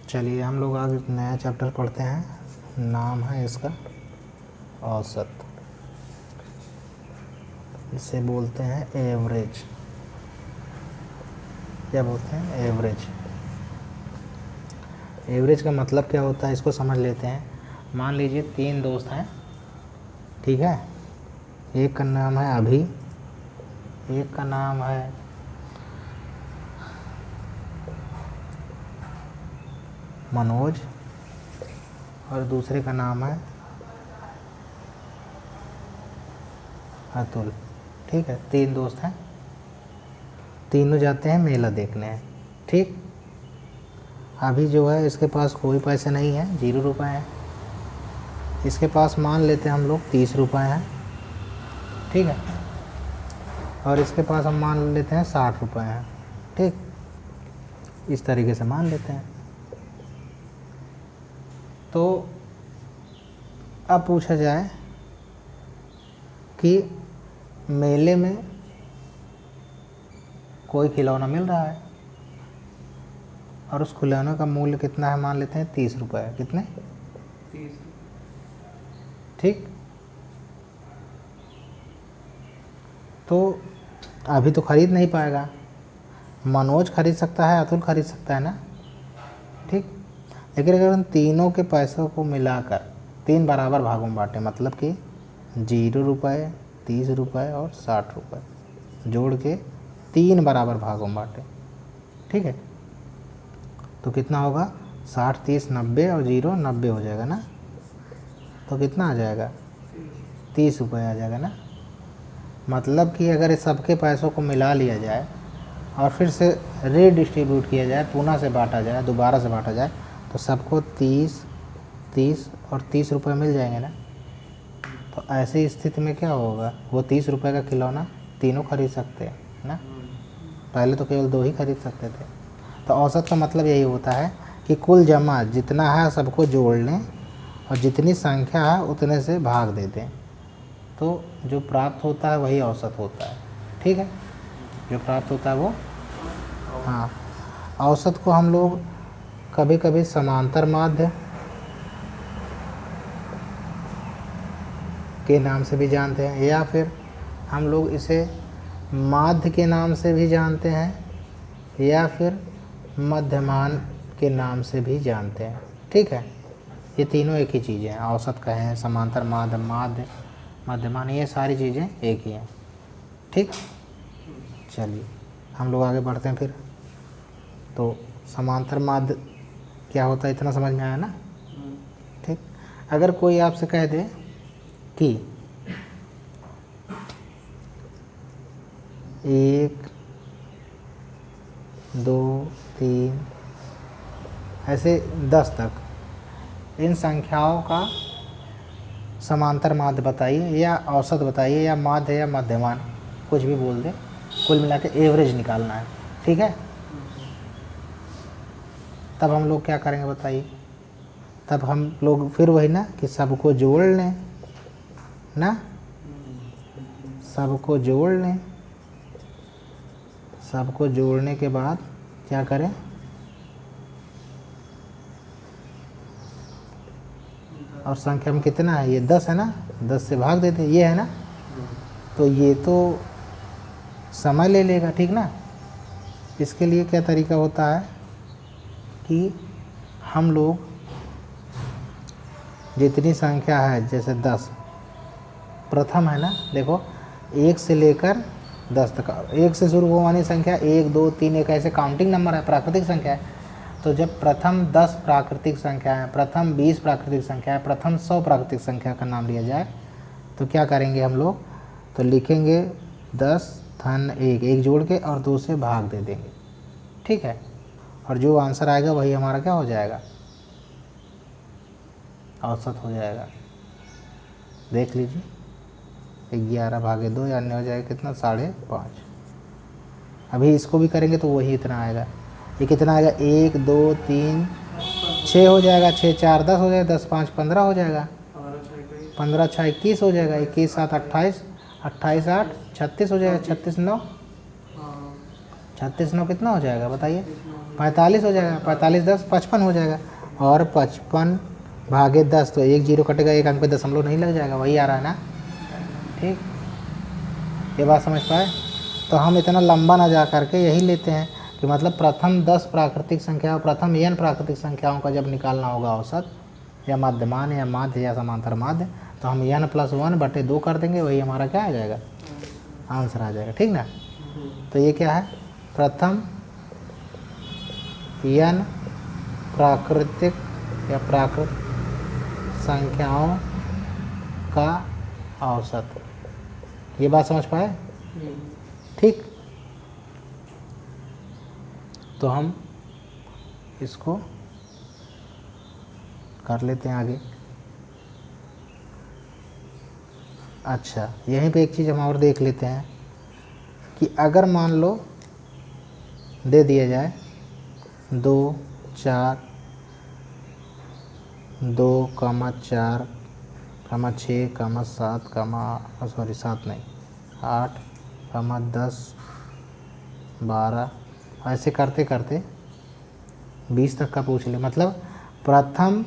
चलिए हम लोग आगे नया चैप्टर पढ़ते हैं। नाम है इसका औसत, इसे बोलते हैं एवरेज। क्या बोलते हैं? एवरेज। एवरेज का मतलब क्या होता है इसको समझ लेते हैं। मान लीजिए 3 दोस्त हैं, ठीक है। एक का नाम है अभी, एक का नाम है मनोज और दूसरे का नाम है अतुल, ठीक है। 3 दोस्त हैं, तीनों जाते हैं मेला देखने, ठीक। अभी जो है इसके पास कोई पैसे नहीं है, 0 रुपये हैं। इसके पास मान लेते हैं हम लोग 30 रुपये हैं, ठीक है। और इसके पास हम मान लेते हैं 60 रुपये हैं, ठीक। इस तरीके से मान लेते हैं। तो अब पूछा जाए कि मेले में कोई खिलौना मिल रहा है और उस खिलौने का मूल्य कितना है, मान लेते हैं 30 रुपये। कितने? 30। ठीक। तो अभी तो खरीद नहीं पाएगा, मनोज खरीद सकता है, अतुल खरीद सकता है ना, ठीक। लेकिन अगर उन तीनों के पैसों को मिलाकर 3 बराबर भागों में बांटे, मतलब कि 0 रुपये, 30 रुपये और 60 रुपये जोड़ के 3 बराबर भागों में बांटे, ठीक है। तो कितना होगा? 60, 30, 90 और 0 90 हो जाएगा ना। तो कितना आ जाएगा? 30 रुपये आ जाएगा ना। मतलब कि अगर इस सबके पैसों को मिला लिया जाए और फिर से रीडिस्ट्रीब्यूट किया जाए, पुनः से बांटा जाए, दोबारा से बांटा जाए, तो सबको 30, 30 और 30 रुपये मिल जाएंगे ना। तो ऐसी स्थिति में क्या होगा? वो 30 रुपये का खिलौना तीनों खरीद सकते हैं ना। पहले तो केवल 2 ही खरीद सकते थे। तो औसत का मतलब यही होता है कि कुल जमा जितना है सबको जोड़ लें और जितनी संख्या है उतने से भाग दे दें, तो जो प्राप्त होता है वही औसत होता है, ठीक है। जो प्राप्त होता है वो, हाँ। औसत को हम लोग कभी कभी समांतर माध्य के नाम से भी जानते हैं, या फिर हम लोग इसे माध्य के नाम से भी जानते हैं, या फिर मध्यमान के नाम से भी जानते हैं, ठीक है। ये तीनों एक ही चीज़ें हैं। औसत कहें, समांतर माध्य, माध्य, मध्यमान, ये सारी चीज़ें एक ही हैं, ठीक। चलिए हम लोग आगे बढ़ते हैं फिर। तो समांतर माध्य क्या होता है इतना समझ में आया ना, ठीक। अगर कोई आपसे कह दे कि 1, 2, 3 ऐसे 10 तक इन संख्याओं का समांतर माध्य बताइए, या औसत बताइए, या माध्य या मध्यमान, कुछ भी बोल दे, कुल मिला के एवरेज निकालना है, ठीक है। तब हम लोग क्या करेंगे बताइए? तब हम लोग फिर वही ना कि सबको जोड़ लें ना, सबको जोड़ लें। सबको जोड़ने के बाद क्या करें? और संख्या में कितना है? ये 10 है ना, 10 से भाग देते, ये है ना। तो ये तो समय ले लेगा, ठीक ना। इसके लिए क्या तरीका होता है कि हम लोग जितनी संख्या है, जैसे 10 प्रथम है ना, देखो 1 से लेकर 10 तक, 1 से शुरू होने संख्या 1, 2, 3 एक ऐसे काउंटिंग नंबर है, प्राकृतिक संख्या है। तो जब प्रथम 10 प्राकृतिक संख्या है, प्रथम 20 प्राकृतिक संख्या है, प्रथम 100 प्राकृतिक संख्या का नाम लिया जाए, तो क्या करेंगे हम लोग? तो लिखेंगे 10 धन 1, 1 जोड़ के और 2 से भाग दे देंगे, ठीक है। और जो आंसर आएगा वही हमारा क्या हो जाएगा? औसत हो जाएगा। देख लीजिए, 11 भागे 2 यानी हो जाएगा कितना? 5.5। अभी इसको भी करेंगे तो वही इतना आएगा। ये कितना आएगा? 1, 2, 3, 6 हो जाएगा, 6, 4, 10 हो जाएगा, 10, 5, 15 हो जाएगा, 15, 6, 21 हो जाएगा, 21, 7, 28, 28, 8, 36 हो जाएगा, 36, 9, 36 9 कितना हो जाएगा बताइए? 45 हो जाएगा। 45 10 55 हो जाएगा। और 55 भागे 10 तो 1 0 कटेगा, 1 अंक पे दशमलव नहीं लग जाएगा, वही आ रहा है ना। ठीक, ये बात समझ पाए? तो हम इतना लंबा ना जा करके यही लेते हैं कि मतलब प्रथम 10 प्राकृतिक संख्या, प्रथम n प्राकृतिक संख्याओं का जब निकालना होगा औसत या मध्यमान या माध्य या समांतर माध्य, तो हम n+1/2 कर देंगे, वही हमारा क्या आ जाएगा? आंसर आ जाएगा। ठीक ना। तो ये क्या है? प्रथम n प्राकृतिक या प्राकृत संख्याओं का औसत। ये बात समझ पाए? ठीक, तो हम इसको कर लेते हैं आगे। अच्छा, यहीं पे एक चीज़ हम और देख लेते हैं कि अगर मान लो दे दिया जाए 2 4 2, 4, 6, 7, 7 नहीं 8, 10, 12, ऐसे करते करते 20 तक का पूछ ले। मतलब प्रथम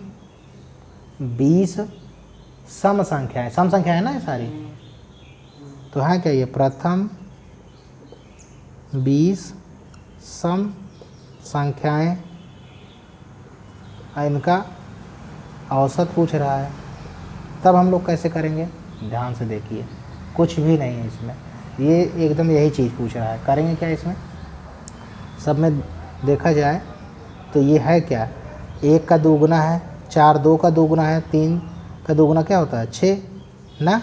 20 सम संख्या है, सम संख्या है ना ये सारी, तो है क्या ये? प्रथम 20 सम संख्याएं, इनका औसत पूछ रहा है। तब हम लोग कैसे करेंगे? ध्यान से देखिए, कुछ भी नहीं है इसमें, ये एकदम यही चीज़ पूछ रहा है। करेंगे क्या इसमें? सब में देखा जाए तो ये है क्या? 1 का दोगुना है 4, 2 का दोगुना है 3 का दोगुना क्या होता है? 6 ना।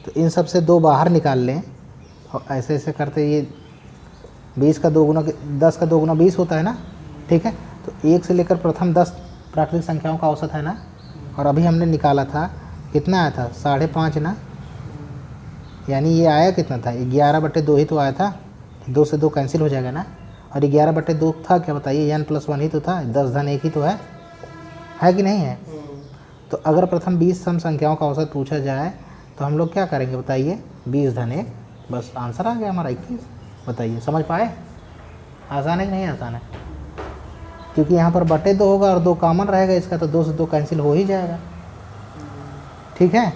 तो इन सब से 2 बाहर निकाल लें और ऐसे ऐसे करते ये 20 का दोगुना 10 का दोगुना 20 होता है ना। ठीक है, तो 1 से लेकर प्रथम 10 प्राकृतिक संख्याओं का औसत है ना। और अभी हमने निकाला था कितना आया था? 5.5 ना। यानी ये आया कितना था? 11/2 ही तो आया था। 2 से 2 कैंसिल हो जाएगा ना। और 11/2 था क्या बताइए? n+1 ही तो था, 10 धन 1 ही तो है कि नहीं है? तो अगर प्रथम 20 सम संख्याओं का औसत पूछा जाए तो हम लोग क्या करेंगे बताइए? 20 धन 1, बस आंसर आ गया हमारा 21। बताइए, समझ पाए? आसान है कि नहीं आसान है? क्योंकि यहाँ पर बटे 2 होगा और 2 कॉमन रहेगा इसका, तो 2 से 2 कैंसिल हो ही जाएगा। ठीक है,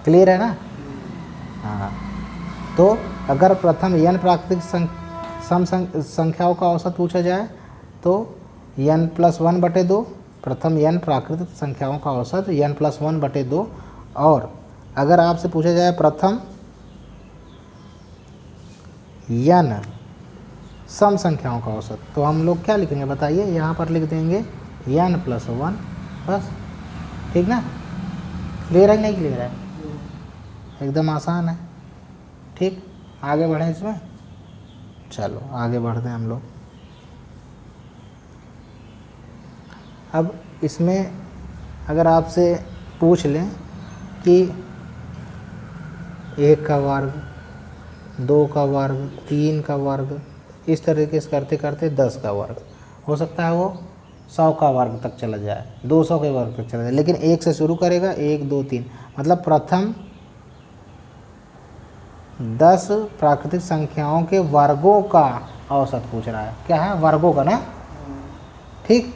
क्लियर है ना? हाँ, तो अगर प्रथम n प्राकृतिक सम संख्याओं का औसत पूछा जाए तो n+1/2, प्रथम n प्राकृतिक संख्याओं का औसत n+1/2। और अगर आपसे पूछा जाए प्रथम n सम संख्याओं का औसत, तो हम लोग क्या लिखेंगे बताइए? यहाँ पर लिख देंगे n+1, बस। ठीक ना। क्लियर है कि नहीं क्लियर है? एकदम आसान है। ठीक, आगे बढ़ें इसमें। चलो आगे बढ़ते हैं हम लोग। अब इसमें अगर आपसे पूछ लें कि 1 का वर्ग, 2 का वर्ग, 3 का वर्ग, इस तरीके से करते करते 10 का वर्ग, हो सकता है वो 100 का वर्ग तक चला जाए, 200 के वर्ग तक चला जाए, लेकिन 1 से शुरू करेगा, 1 2 3, मतलब प्रथम 10 प्राकृतिक संख्याओं के वर्गों का औसत पूछ रहा है। क्या है? वर्गों का ना। ठीक,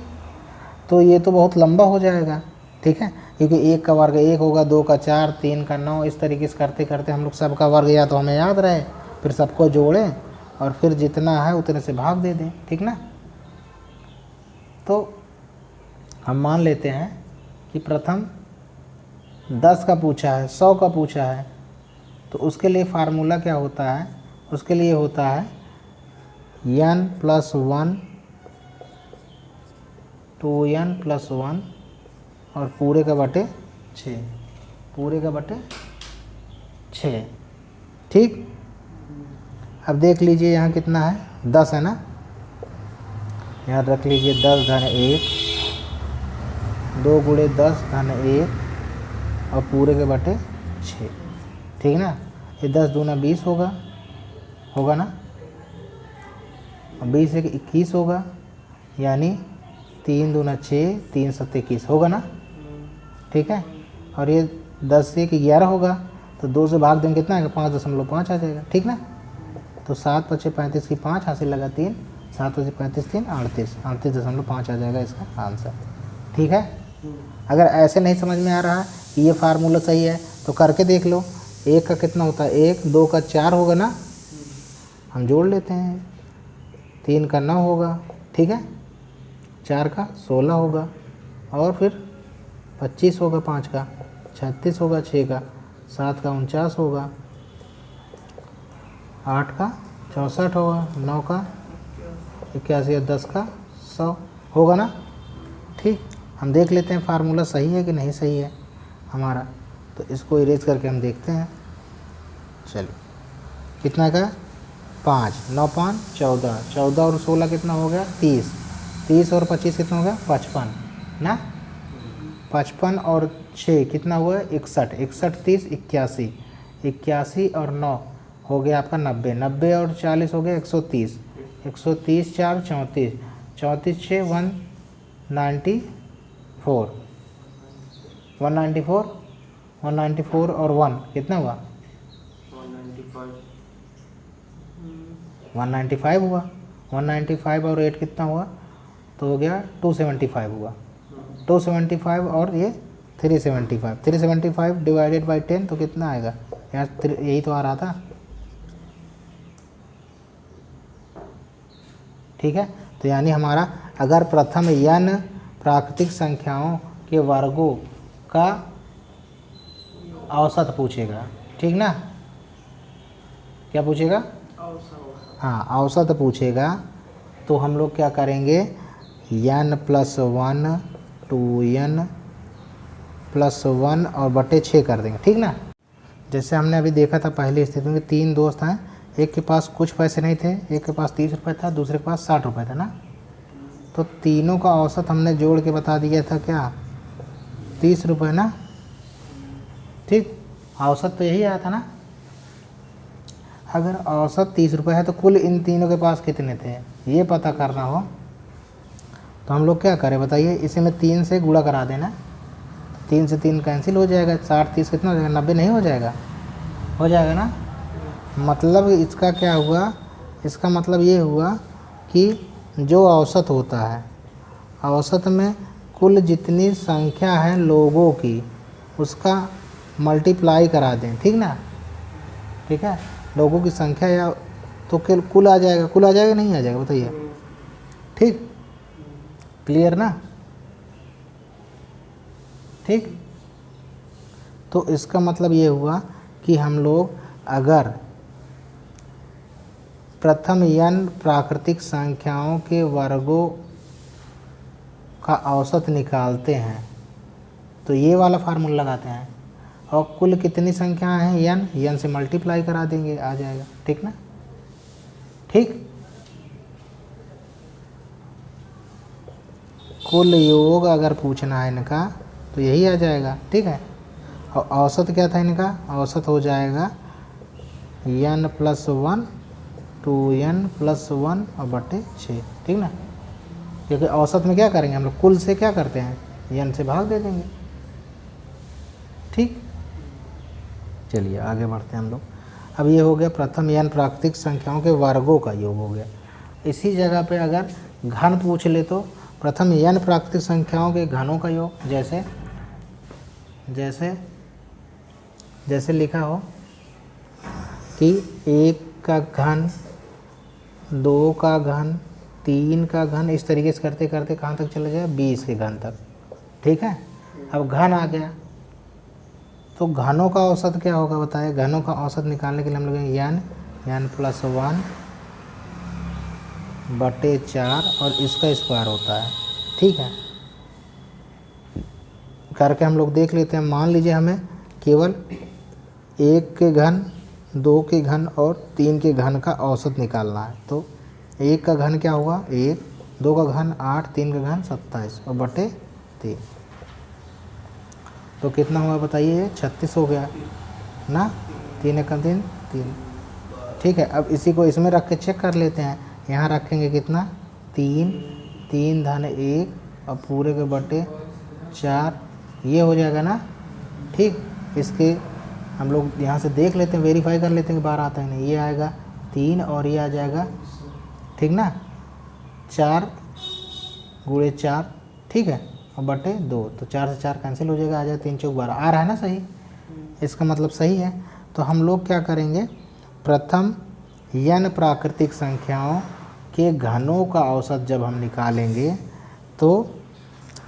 तो ये तो बहुत लंबा हो जाएगा। ठीक है, क्योंकि 1 का वर्ग 1 होगा, 2 का 4, 3 का 9, इस तरीके से करते करते हम लोग सबका वर्ग या तो हमें याद रहे, फिर सबको जोड़ें और फिर जितना है उतने से भाग दे दें। ठीक ना। तो हम मान लेते हैं कि प्रथम 10 का पूछा है, 100 का पूछा है, तो उसके लिए फार्मूला क्या होता है? उसके लिए होता है n+1 2n+1 और पूरे का बटे 6, पूरे का बटे 6। ठीक, अब देख लीजिए यहाँ कितना है? 10 है ना। यहाँ रख लीजिए 10 धन 1, 2 गुणे 10 धन 1 और पूरे के बटे 6। ठीक ना। ये 10 दूना 20 होगा ना, और 20 से 21 होगा, यानी 3 दूना 6, 3 7 21 होगा ना। ठीक है, और ये 10 से 11 होगा, तो 2 से भाग देंगे कितना आएगा? 5.5 आ जाएगा। ठीक ना। तो 7×5 = 35 की 5 हासिल लगा 3, 7×5 = 3 38, 38.5 आ जाएगा इसका आंसर। ठीक है। अगर ऐसे नहीं समझ में आ रहा कि ये फार्मूला सही है तो करके देख लो। 1 का कितना होता है, 1, 2 का 4 होगा ना, हम जोड़ लेते हैं, 3 का 9 होगा, ठीक है, 4 का 16 होगा, और फिर 25 होगा, 5 का 36 होगा, 6 का 7 का 49 होगा, 8 का 64 होगा, 9 का 81 और 10 का 100 होगा ना। ठीक, हम देख लेते हैं फार्मूला सही है कि नहीं सही है हमारा। तो इसको इरेज करके हम देखते हैं। चलो, कितना का 5, 9 5 14, 14 और 16 कितना हो गया 30, 30 और 25 कितना हो गया 55 ना, 55 और 6 कितना हुआ 61, 61 30 81, 81 और 9 हो गया आपका 90, 90 और 40 हो गया 130, 130 4 34, 34 6 194, 194, 194 और 1 कितना हुआ 195 हुआ, 195 और 8 कितना हुआ, तो हो गया 275 हुआ, 275 और ये 375, 375 डिवाइडेड बाई 10 तो कितना आएगा यार, यही तो आ रहा था। ठीक है, तो यानी हमारा अगर प्रथम n प्राकृतिक संख्याओं के वर्गों का औसत पूछेगा, ठीक ना, क्या पूछेगा, हाँ औसत पूछेगा, तो हम लोग क्या करेंगे n+1 2n+1 और बटे 6 कर देंगे, ठीक ना। जैसे हमने अभी देखा था पहली स्थिति में 3 दोस्त हैं, एक के पास कुछ पैसे नहीं थे, एक के पास 30 रुपये था, दूसरे के पास 60 रुपये था ना, तो तीनों का औसत हमने जोड़ के बता दिया था क्या 30 रुपये ना। ठीक, औसत तो यही आया था ना। अगर औसत 30 रुपये है तो कुल इन तीनों के पास कितने थे ये पता करना हो तो हम लोग क्या करें बताइए, इसे में 3 से गुणा करा देना, 3 से 3 कैंसिल हो जाएगा, 60 30 कितना हो जाएगा 90 नहीं हो जाएगा, हो जाएगा ना। मतलब इसका क्या हुआ, इसका मतलब ये हुआ कि जो औसत होता है, औसत में कुल जितनी संख्या है लोगों की उसका मल्टीप्लाई करा दें, ठीक ना। ठीक है, लोगों की संख्या या तो कुल आ जाएगा, कुल आ जाएगा नहीं आ जाएगा बताइए। ठीक, क्लियर ना। ठीक, तो इसका मतलब ये हुआ कि हम लोग अगर प्रथम n प्राकृतिक संख्याओं के वर्गों का औसत निकालते हैं तो ये वाला फार्मूला लगाते हैं, और कुल कितनी संख्याएं हैं n से मल्टीप्लाई करा देंगे, आ जाएगा, ठीक ना। ठीक, कुल योग अगर पूछना है इनका तो यही आ जाएगा, ठीक है। और औसत क्या था इनका, औसत हो जाएगा n+1 2n+1 और बटे 6, ठीक ना। क्योंकि औसत में क्या करेंगे हम लोग, कुल से क्या करते हैं n से भाग दे देंगे। ठीक, चलिए आगे बढ़ते हैं हम लोग। अब ये हो गया प्रथम n प्राकृतिक संख्याओं के वर्गों का योग हो गया। इसी जगह पे अगर घन पूछ ले तो प्रथम n प्राकृतिक संख्याओं के घनों का योग, जैसे जैसे जैसे लिखा हो कि 1 का घन, 2 का घन, 3 का घन, इस तरीके से करते करते कहाँ तक चले जाए 20 के घन तक, ठीक है। अब घन आ गया तो घनों का औसत क्या होगा बताए, घनों का औसत निकालने के लिए हम लोग n+1 बटे 4 और इसका स्क्वायर होता है, ठीक है। करके हम लोग देख लेते हैं। मान लीजिए हमें केवल 1 के घन, 2 के घन और 3 के घन का औसत निकालना है। तो 1 का घन क्या हुआ 1, 2 का घन 8, 3 का घन 27 और बटे 3, तो कितना हुआ बताइए 36 हो गया ना, 3 एक 3 3, ठीक है। अब इसी को इसमें रख के चेक कर लेते हैं, यहाँ रखेंगे कितना 3, 3 धन 1 और पूरे के बटे 4, ये हो जाएगा ना। ठीक, इसके हम लोग यहाँ से देख लेते हैं, वेरीफाई कर लेते हैं कि 12 आता है नहीं, ये आएगा 3 और ये आ जाएगा, ठीक ना, 4 गुणे 4, ठीक है, और बटे 2, तो 4 से 4 कैंसिल हो जाएगा, आ जाएगा 3 चौक 12। आ रहा है ना सही, इसका मतलब सही है। तो हम लोग क्या करेंगे, प्रथम n प्राकृतिक संख्याओं के घनों का औसत जब हम निकालेंगे तो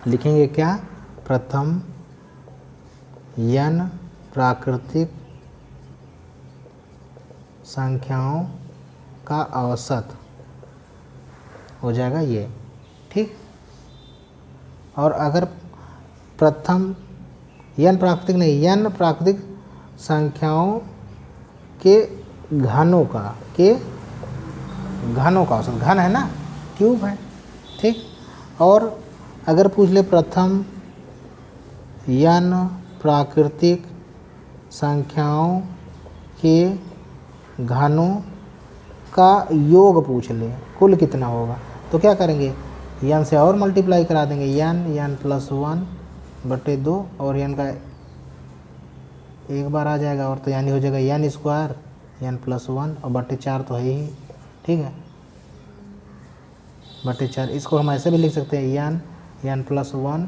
लिखेंगे क्या, प्रथम n प्राकृतिक संख्याओं का औसत हो जाएगा ये, ठीक। और अगर प्रथम n प्राकृतिक नहीं, n प्राकृतिक संख्याओं के घनों का औसत, घन है ना, क्यूब है, ठीक। और अगर पूछ ले प्रथम n प्राकृतिक संख्याओं के घनों का योग पूछ ले, कुल कितना होगा, तो क्या करेंगे, n से और मल्टीप्लाई करा देंगे, n +1 बटे 2, और n का एक बार आ जाएगा, और तो यानी हो जाएगा n स्क्वायर n +1 और बटे 4 तो है ही, ठीक है, बटे 4। इसको हम ऐसे भी लिख सकते हैं, n +1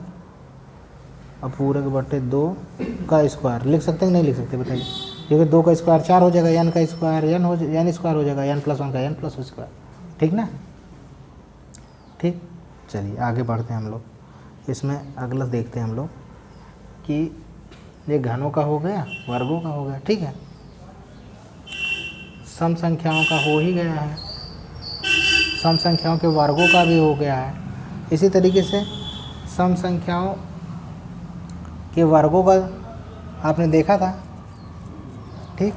और पूरे के बटे 2 का स्क्वायर लिख सकते हैं, नहीं लिख सकते बताइए, क्योंकि 2 का स्क्वायर 4 हो जाएगा, n का स्क्वायर n स्क्वायर हो जाएगा, n +1 का n + स्क्वायर, ठीक ना, ठीक। चलिए आगे बढ़ते हैं हम लोग, इसमें अगला देखते हैं हम लोग कि ये घनों का हो गया, वर्गों का हो गया, ठीक है, सम संख्याओं का हो ही गया है, सम संख्याओं के वर्गों का भी हो गया है। इसी तरीके से सम संख्याओं के वर्गों का आपने देखा था, ठीक,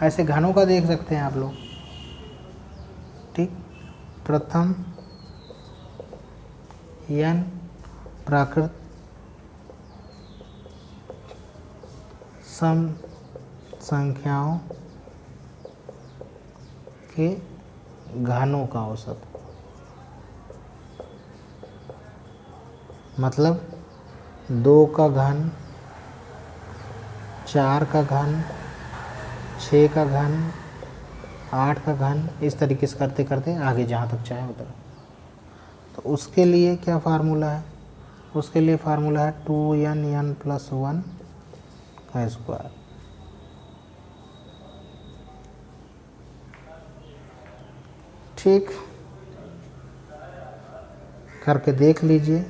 ऐसे घनों का देख सकते हैं आप लोग, ठीक। प्रथम n प्राकृत सम संख्याओं के घनों का औसत, मतलब 2 का घन, 4 का घन, 6 का घन, 8 का घन, इस तरीके से करते करते आगे जहाँ तक चाहे उधर। तो उसके लिए क्या फार्मूला है, उसके लिए फार्मूला है 2n + 1 का स्क्वायर, ठीक, करके देख लीजिए।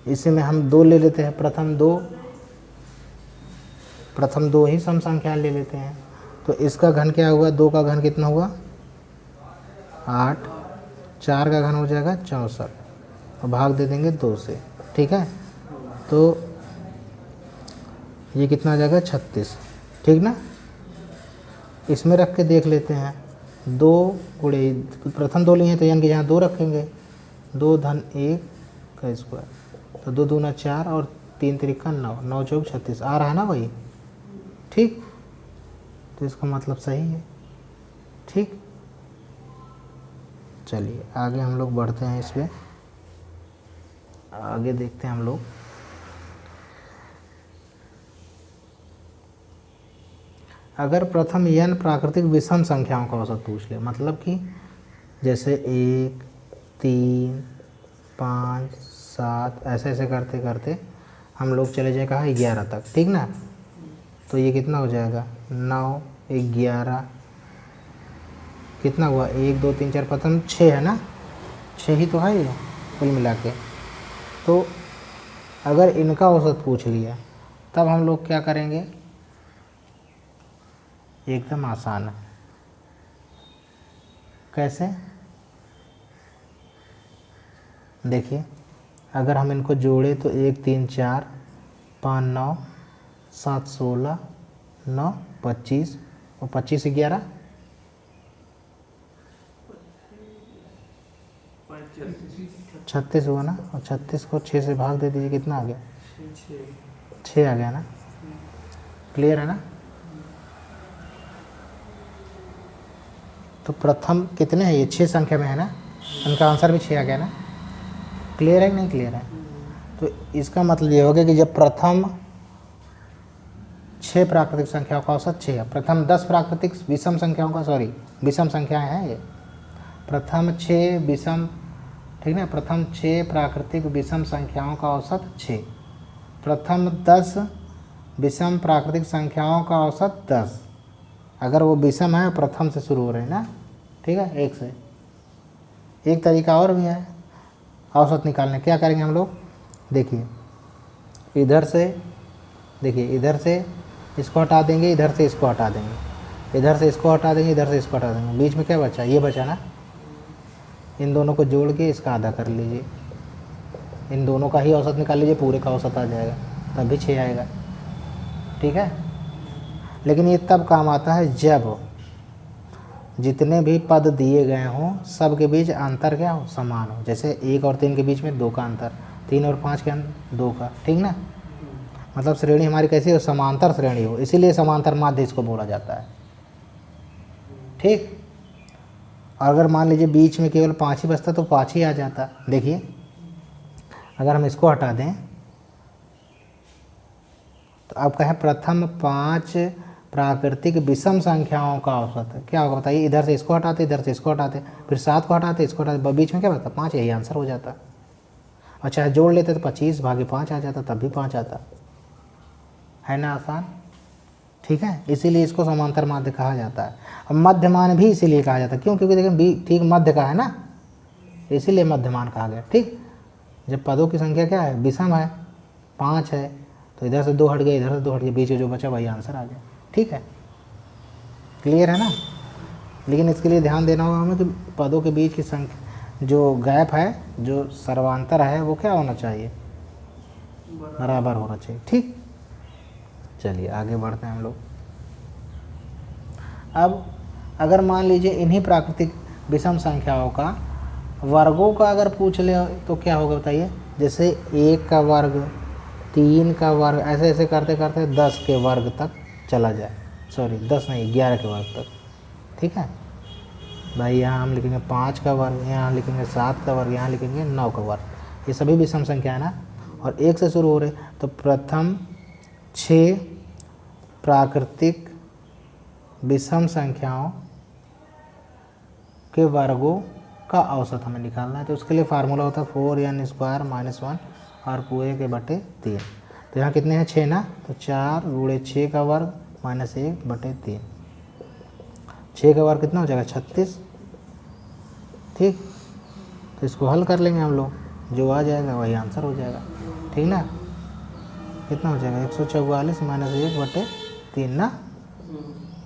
इसी में हम 2 ले लेते हैं, प्रथम दो ही सम संख्या ले लेते हैं, तो इसका घन क्या हुआ, 2 का घन कितना हुआ 8, 4 का घन हो जाएगा 64 और भाग दे देंगे 2 से, ठीक है, तो ये कितना आ जाएगा 36, ठीक ना। इसमें रख के देख लेते हैं, 2 गुणे प्रथम 2 लिए हैं तो यानी कि यहाँ 2 रखेंगे, 2 धन 1 का स्क्वायर, तो 2 दूना 4 और 3 त्रिका 9, 9 चौक 36 आ रहा है ना भाई, ठीक। तो इसका मतलब सही है, ठीक। चलिए आगे हम लोग बढ़ते हैं, इसमें आगे देखते हैं हम लोग। अगर प्रथम n प्राकृतिक विषम संख्याओं का औसत पूछ ले, मतलब कि जैसे 1, 3, 5, 7 ऐसे ऐसे करते करते हम लोग चले जाए कहाँ 11 तक, ठीक ना। तो ये कितना हो जाएगा 9, 11 कितना हुआ 1, 2, 3, 4 प्रथम 6 है ना, 6 ही तो है ये कुल मिला के। तो अगर इनका औसत पूछ लिया तब हम लोग क्या करेंगे, एकदम आसान है, कैसे देखिए, अगर हम इनको जोड़े तो 1, 3, 4, 5, 9, 7, 16, 9, 25 और 25 11 36 हुआ ना, और 36 को 6 से भाग दे दीजिए, कितना आ गया 6 आ गया ना, क्लियर है ना। तो प्रथम कितने हैं, ये 6 संख्या में है ना, उनका आंसर भी 6 आ गया ना, क्लियर है कि नहीं क्लियर है। तो इसका मतलब ये हो गया कि जब प्रथम 6 प्राकृतिक संख्याओं का औसत 6 है। प्रथम 10 प्राकृतिक विषम संख्याओं का, सॉरी विषम संख्याएं हैं ये, प्रथम 6 विषम, ठीक ना, प्रथम 6 प्राकृतिक विषम संख्याओं का औसत 6, प्रथम 10 विषम प्राकृतिक संख्याओं का औसत 10, अगर वो विषम है प्रथम से शुरू हो रहे हैं ना, ठीक है, 1 से। एक तरीका और भी है औसत निकालने, क्या करेंगे हम लोग, देखिए इधर से, देखिए इधर से इसको हटा देंगे, इधर से इसको हटा देंगे, इधर से इसको हटा देंगे, इधर से इसको हटा देंगे, बीच में क्या बचा, ये बचा ना, इन दोनों को जोड़ के इसका आधा कर लीजिए, इन दोनों का ही औसत निकाल लीजिए, पूरे का औसत आ जाएगा, तब भी 6 आएगा, ठीक है। लेकिन ये तब काम आता है जब जितने भी पद दिए गए हों सब के बीच अंतर क्या हो, समान हो। जैसे 1 और 3 के बीच में 2 का अंतर, 3 और 5 के अंतर 2 का, ठीक ना, मतलब श्रेणी हमारी कैसी हो, समांतर श्रेणी हो, इसीलिए समांतर माध्य इसको बोला जाता है, ठीक। और अगर मान लीजिए बीच में केवल 5 ही बचता तो 5 ही आ जाता। देखिए अगर हम इसको हटा दें तो अब क्या है, प्रथम 5 प्राकृतिक विषम संख्याओं का औसत क्या होगा बताइए, इधर से इसको हटाते, इधर से इसको हटाते, फिर 7 को हटाते, इसको हटाते, बीच में क्या बचता, 5, यही आंसर हो जाता। और चाहे जोड़ लेते तो 25 भागे 5 आ जाता, तब भी 5 आता, है ना आसान, ठीक है। इसीलिए इसको समांतर माध्य कहा जाता है। अब मध्यमान भी इसीलिए कहा जाता है, क्यों, क्योंकि देखिए बी ठीक मध्य का है ना, इसीलिए मध्यमान कहा गया, ठीक। जब पदों की संख्या क्या है, विषम है, 5 है, तो इधर से 2 हट गए, इधर से 2 हट गए, बीच में जो बचा वही आंसर आ गया, ठीक है, क्लियर है ना। लेकिन इसके लिए ध्यान देना होगा हमें कि पदों के बीच की संख्या, जो गैप है, जो सर्वांतर है, वो क्या होना चाहिए, बराबर होना चाहिए, ठीक। चलिए आगे बढ़ते हैं हम लोग। अब अगर मान लीजिए इन्हीं प्राकृतिक विषम संख्याओं का वर्गों का अगर पूछ ले तो क्या होगा बताइए, जैसे 1 का वर्ग, 3 का वर्ग, ऐसे ऐसे करते करते 10 के वर्ग तक चला जाए, सॉरी 10 नहीं 11 के वर्ग तक, ठीक है भाई। यहाँ हम लिखेंगे 5 का वर्ग, यहाँ लिखेंगे 7 का वर्ग, यहाँ लिखेंगे 9 का वर्ग, ये सभी विषम संख्या है ना, और 1 से शुरू हो रहे, तो प्रथम 6 प्राकृतिक विषम संख्याओं के वर्गों का औसत हमें निकालना है। तो उसके लिए फार्मूला होता है 4n² - 1 और पूरे के बटे 3। तो यहाँ कितने हैं, 6 ना, तो 4 × 6 का वर्ग -1/3, 6 का वर्ग कितना हो जाएगा, 36, ठीक। तो इसको हल कर लेंगे हम लोग, जो आ जाएगा वही आंसर हो जाएगा, ठीक ना। कितना हो जाएगा, 144 - 1/3 ना,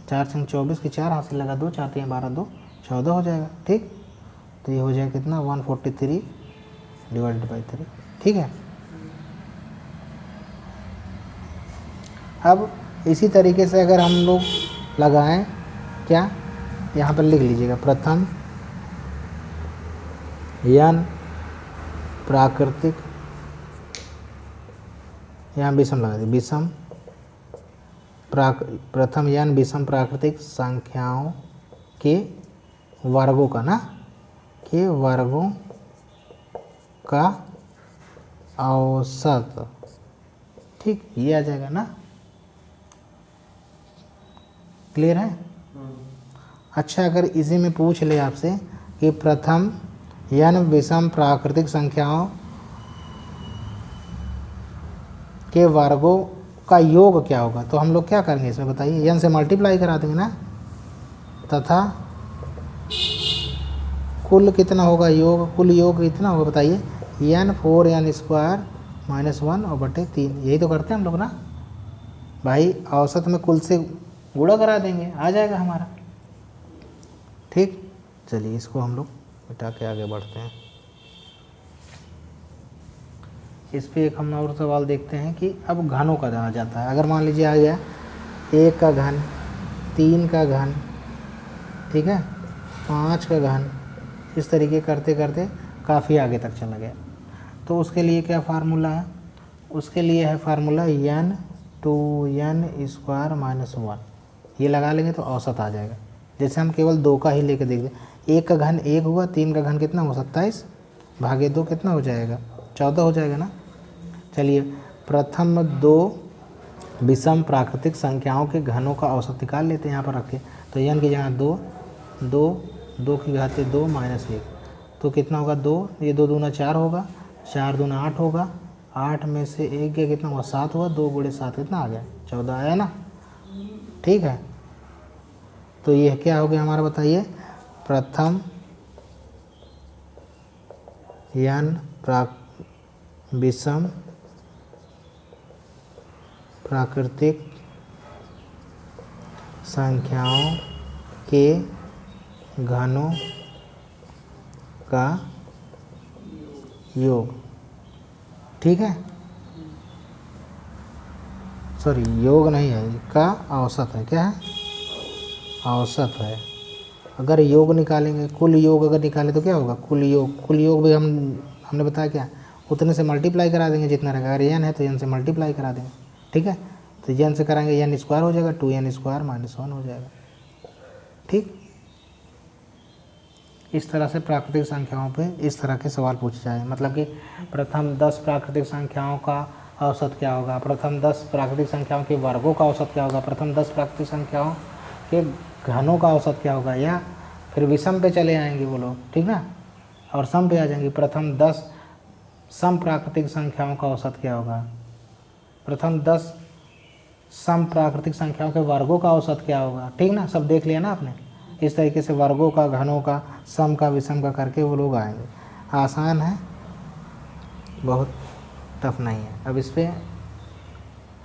4 × 24 की 4 हासिल लगा 2, 4 × 3 12, 2 14 हो जाएगा, ठीक। तो ये हो जाएगा कितना, 143/3, ठीक है। अब इसी तरीके से अगर हम लोग लगाएं, क्या, यहाँ पर लिख लीजिएगा, प्रथम n प्राकृतिक, यहाँ विषम लगा दिए, विषम प्रथम n विषम प्राकृतिक संख्याओं के वर्गों का ना, के वर्गों का औसत, ठीक, ये आ जाएगा ना, क्लियर है। अच्छा अगर इसी में पूछ ले आपसे कि प्रथम n विषम प्राकृतिक संख्याओं के वर्गों का योग क्या होगा, तो हम लोग क्या करेंगे इसमें बताइए, n से मल्टीप्लाई करा देंगे ना, तथा कुल कितना होगा योग, कुल योग कितना होगा बताइए, n 4n² - 1/3, यही तो करते हैं हम लोग ना भाई, औसत में कुल से गुणा करा देंगे, आ जाएगा हमारा, ठीक। चलिए इसको हम लोग मिटा के आगे बढ़ते हैं। इस पे एक हम और सवाल देखते हैं कि अब घनों का जाना जाता है। अगर मान लीजिए आ गया 1 का घन, 3 का घन, ठीक है, 5 का घन, इस तरीके करते करते काफ़ी आगे तक चला गया, तो उसके लिए क्या फार्मूला है, उसके लिए है फार्मूला n 2n² - 1, ये लगा लेंगे तो औसत आ जाएगा। जैसे हम केवल 2 का ही लेके देख लें, 1 का घन 1 हुआ, 3 का घन कितना हुआ, 27 भागे 2 कितना हो जाएगा, 14 हो जाएगा ना। चलिए प्रथम 2 विषम प्राकृतिक संख्याओं के घनों का औसत निकाल लेते हैं यहाँ पर रख के। तो n की जगह 2, 2, 2 की घात 2 -1, तो कितना होगा 2, ये 2 दूना 4 होगा, 4 दूना 8 होगा, 8 में से 1 गया कितना हुआ 7 हुआ, 2 गुणे 7 कितना आ गया 14 आया ना। ठीक है, तो ये क्या हो गया हमारा बताइए, प्रथम n विषम प्राकृतिक संख्याओं के घनों का योग। ठीक है, सॉरी योग नहीं है, का औसत है। क्या है, औसत है। अगर योग निकालेंगे, कुल योग अगर निकालें तो क्या होगा, कुल योग भी हमने बताया क्या, उतने से मल्टीप्लाई करा देंगे जितना रहेगा। अगर n है तो n से मल्टीप्लाई करा देंगे। ठीक है, तो n से कराएंगे n स्क्वायर हो जाएगा, 2n स्क्वायर -1 हो जाएगा। ठीक, इस तरह से प्राकृतिक संख्याओं पे इस तरह के सवाल पूछे जाए। मतलब कि प्रथम 10 प्राकृतिक संख्याओं का औसत क्या होगा, प्रथम 10 प्राकृतिक संख्याओं के वर्गों का औसत क्या होगा, प्रथम 10 प्राकृतिक संख्याओं के घनों का औसत क्या होगा, या फिर विषम पे चले आएंगे वो लोग। ठीक ना, और सम पे आ जाएंगे, प्रथम 10 सम प्राकृतिक संख्याओं का औसत क्या होगा, प्रथम 10 सम प्राकृतिक संख्याओं के वर्गों का औसत क्या होगा। ठीक ना, सब देख लिया ना आपने। इस तरीके से वर्गों का, घनों का, सम का, विषम का करके वो लोग आएंगे। आसान है, बहुत टफ नहीं है। अब इस पर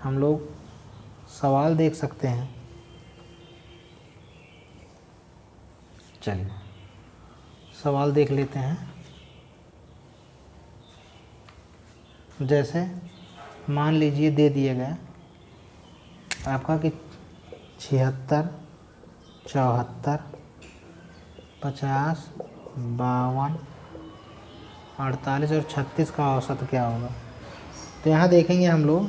हम लोग सवाल देख सकते हैं। चलिए सवाल देख लेते हैं। जैसे मान लीजिए दे दिया गया आपका कि 76, 74, 50, 52, 48 और 36 का औसत क्या होगा। तो यहाँ देखेंगे हम लोग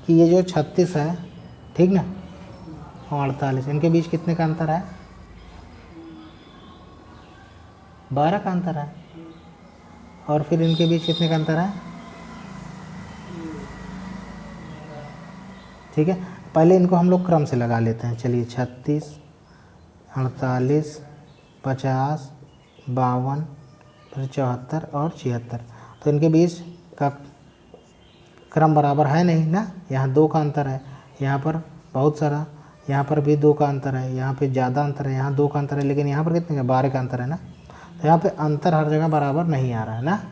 कि ये जो 36 है, ठीक ना, और 48, इनके बीच कितने का अंतर है, 12 का अंतर है। और फिर इनके बीच कितने का अंतर है, ठीक है। पहले इनको हम लोग क्रम से लगा लेते हैं। चलिए 36, 48, 50, 52, फिर 74 और 76, तो इनके बीच का क्रम बराबर है नहीं ना। यहाँ 2 का अंतर है, यहाँ पर बहुत सारा, यहाँ पर भी 2 का अंतर है, यहाँ पे ज़्यादा अंतर है, यहाँ 2 का अंतर है, लेकिन यहाँ पर कितने का 12 का अंतर है ना। तो यहाँ पे अंतर हर जगह बराबर नहीं आ रहा है ना,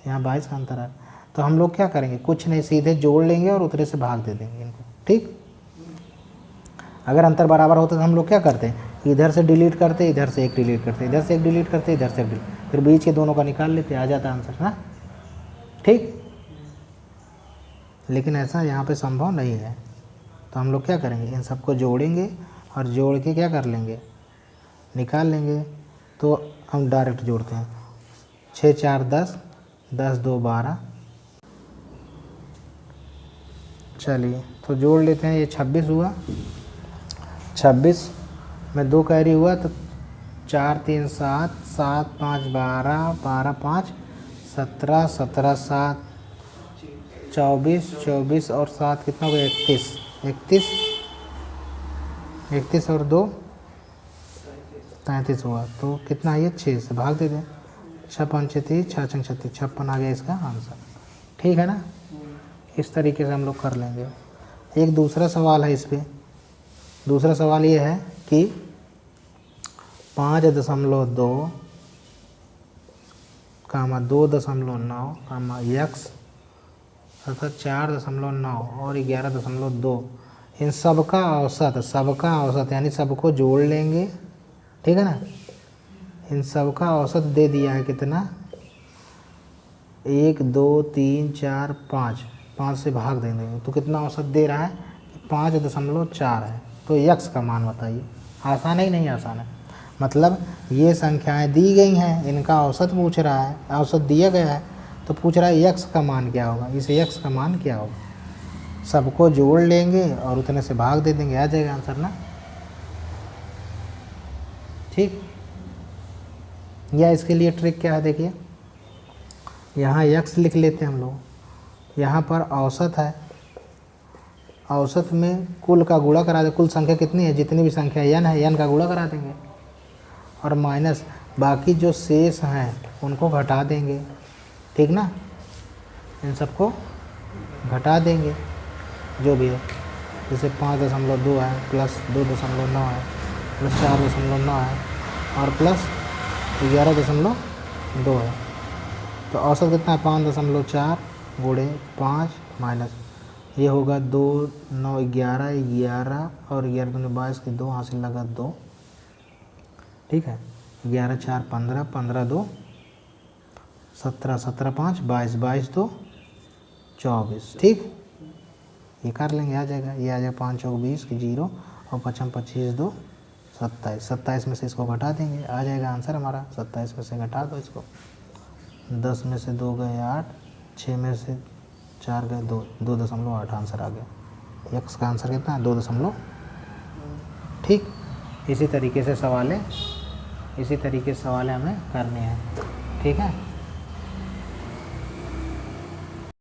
यहाँ 22 का अंतर है। तो हम लोग क्या करेंगे, कुछ नहीं, सीधे जोड़ लेंगे और उतरे से भाग दे देंगे इनको। ठीक, अगर अंतर बराबर होता तो हम लोग क्या करते हैं, इधर से डिलीट करते, इधर से 1 डिलीट करते, इधर से 1 डिलीट करते, इधर से 1 डिलीट, फिर बीच के दोनों का निकाल लेते, आ जाता आंसर ना। ठीक, लेकिन ऐसा यहाँ पे संभव नहीं है। तो हम लोग क्या करेंगे, इन सबको जोड़ेंगे और जोड़ के क्या कर लेंगे, निकाल लेंगे। तो हम डायरेक्ट जोड़ते हैं, 6 4 10, 10 2 12। चलिए तो जोड़ लेते हैं, ये 26 हुआ, 26 में 2 कैरी हुआ तो 4 3 7, 7 5 12, 12 5 17, 17 7 24, 24 और 7 कितना हो गया 31, 31, 31 और 2 33 हुआ। तो कितना है ये, 6 से भाग दे दें, 6 5 36, 6 6 36, 56 आ गया इसका आंसर। ठीक है ना, इस तरीके से हम लोग कर लेंगे। एक दूसरा सवाल है इस पर। दूसरा सवाल ये है कि 5.2, 2.9, x तथा 4.9 और 11.2, इन सब का औसत यानी सबको जोड़ लेंगे। ठीक है ना, इन सब का औसत दे दिया है कितना, 1 2 3 4 5, 5 से भाग देंगे तो कितना औसत दे रहा है, 5.4 है। तो यक्स का मान बताइए। आसान है ही नहीं आसान है, मतलब ये संख्याएं दी गई हैं, इनका औसत पूछ रहा है, औसत दिया गया है तो पूछ रहा है यक्स का मान क्या होगा। इस यक्स का मान क्या होगा, सबको जोड़ लेंगे और उतने से भाग दे देंगे, आ जाएगा आंसर ना। ठीक, या इसके लिए ट्रिक क्या है, देखिए यहाँ यक्स लिख लेते हैं हम लोग, यहाँ पर औसत है, औसत में कुल का गुणा करा दे, कुल संख्या कितनी है, जितनी भी संख्या n है n का गुणा करा देंगे, और माइनस बाकी जो शेष हैं उनको घटा देंगे, ठीक ना, इन सबको घटा देंगे जो भी है, जैसे 5.2 है प्लस 2.9 है प्लस 4.9 है और प्लस 11.2 है, तो औसत कितना है 5.4 गुणे 5 माइनस ये होगा 2 9 11 11 और 11 दूनी 22 की 2 हासिल लगा 2, ठीक है, 11 4 15 15 2 17 17 5 22 22 2 24, ठीक, ये कर लेंगे, आ जाएगा, ये आ जाएगा 5 चौक 20 की 0 और 5 25 2 27, 27 में से इसको घटा देंगे, आ जाएगा आंसर हमारा, 27 में से घटा दो इसको, 10 में से 2 गए 8, 6 में से 4 गए 2, 2.8 आंसर आ गया, x का आंसर कितना है 2. ठीक, इसी तरीके से सवालें हमें करने हैं, ठीक है।